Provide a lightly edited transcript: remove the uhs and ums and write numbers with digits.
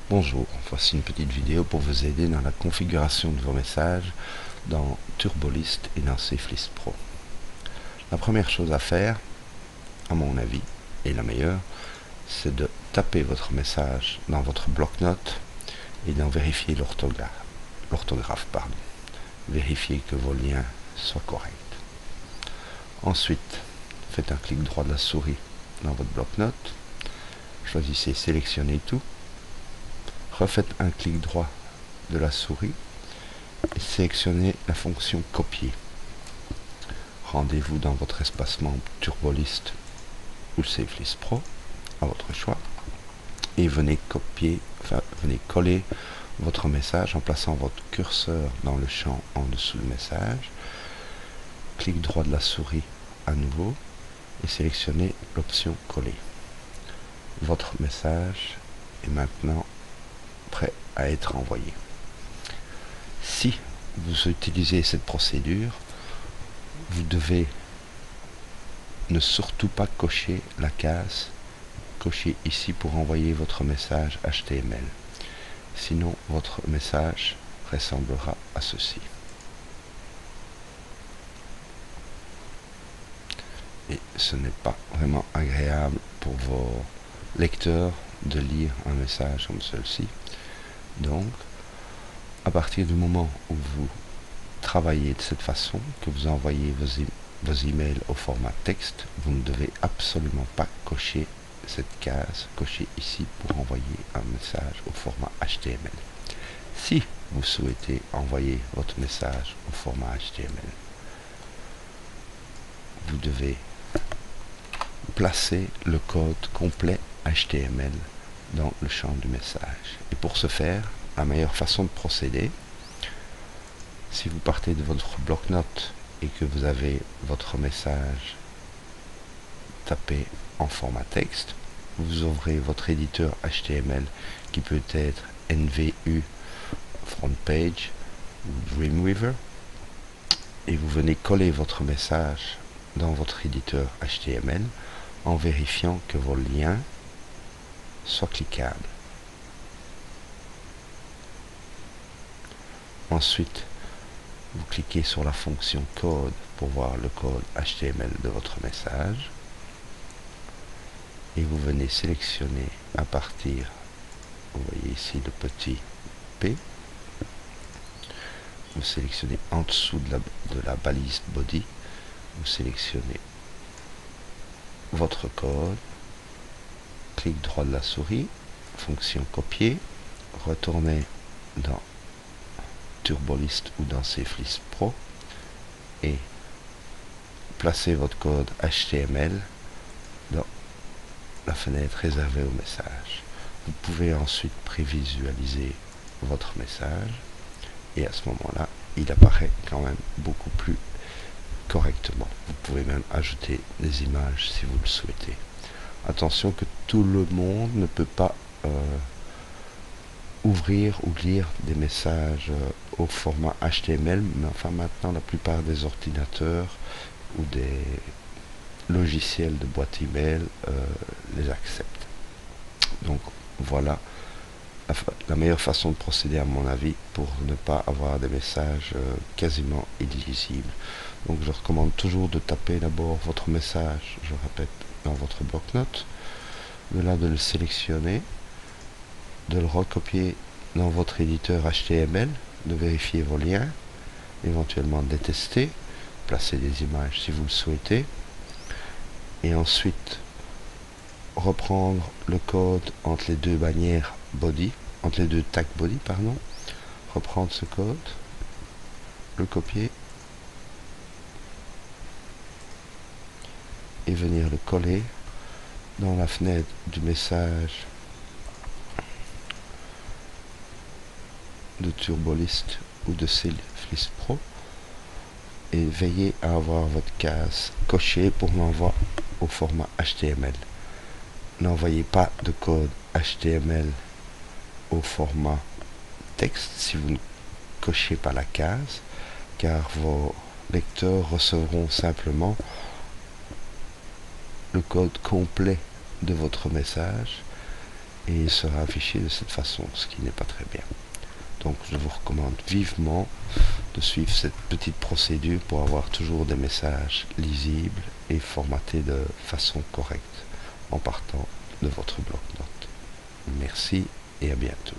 Bonjour, voici une petite vidéo pour vous aider dans la configuration de vos messages dans Turbolist et dans SafeList Pro. La première chose à faire, à mon avis, et la meilleure, c'est de taper votre message dans votre bloc-notes et d'en vérifier l'orthographe. Vérifiez que vos liens soient corrects. Ensuite, faites un clic droit de la souris dans votre bloc-notes, choisissez Sélectionner tout, refaites un clic droit de la souris et sélectionnez la fonction Copier. Rendez-vous dans votre espace membre Turbolist ou SafeList Pro, à votre choix, et venez coller votre message en plaçant votre curseur dans le champ en dessous du message. Clic droit de la souris à nouveau et sélectionnez l'option Coller. Votre message est maintenant prêt à être envoyé. Si vous utilisez cette procédure, vous devez ne surtout pas cocher la case cocher ici pour envoyer votre message HTML. Sinon, votre message ressemblera à ceci. Et ce n'est pas vraiment agréable pour vos lecteurs de lire un message comme celui-ci. Donc, à partir du moment où vous travaillez de cette façon, que vous envoyez vos emails au format texte, vous ne devez absolument pas cocher cette case, cocher ici pour envoyer un message au format HTML. Si vous souhaitez envoyer votre message au format HTML, vous devez placer le code complet HTML dans le champ du message. Et pour ce faire, la meilleure façon de procéder, si vous partez de votre bloc-notes et que vous avez votre message tapé en format texte, vous ouvrez votre éditeur HTML qui peut être NVU, FrontPage ou Dreamweaver et vous venez coller votre message dans votre éditeur HTML en vérifiant que vos liens soient cliquables. Ensuite, vous cliquez sur la fonction code pour voir le code HTML de votre message et vous venez sélectionner à partir, vous voyez ici le petit P, vous sélectionnez en dessous de la balise body, vous sélectionnez votre code, clic droit de la souris, fonction copier, retournez dans Turbolist ou dans SafeList Pro et placez votre code HTML dans la fenêtre réservée au message. Vous pouvez ensuite prévisualiser votre message et à ce moment-là, il apparaît quand même beaucoup plus correctement. Vous pouvez même ajouter des images si vous le souhaitez. Attention que tout le monde ne peut pas ouvrir ou lire des messages au format HTML, mais enfin maintenant la plupart des ordinateurs ou des logiciels de boîte email les acceptent. Donc voilà la meilleure façon de procéder à mon avis pour ne pas avoir des messages quasiment illisibles. Donc je recommande toujours de taper d'abord votre message, je répète, dans votre bloc-notes, de là de le sélectionner, de le recopier dans votre éditeur HTML, de vérifier vos liens, éventuellement de les tester, placer des images si vous le souhaitez, et ensuite reprendre le code entre les deux bannières body, entre les deux tags body, pardon, reprendre ce code, le copier et venir le coller dans la fenêtre du message de Turbolist ou de SafeList Pro et veillez à avoir votre case cochée pour l'envoi au format HTML. N'envoyez pas de code HTML au format texte si vous ne cochez pas la case, car vos lecteurs recevront simplement le code complet de votre message et il sera affiché de cette façon, ce qui n'est pas très bien. Donc je vous recommande vivement de suivre cette petite procédure pour avoir toujours des messages lisibles et formatés de façon correcte en partant de votre bloc-notes. Merci et à bientôt.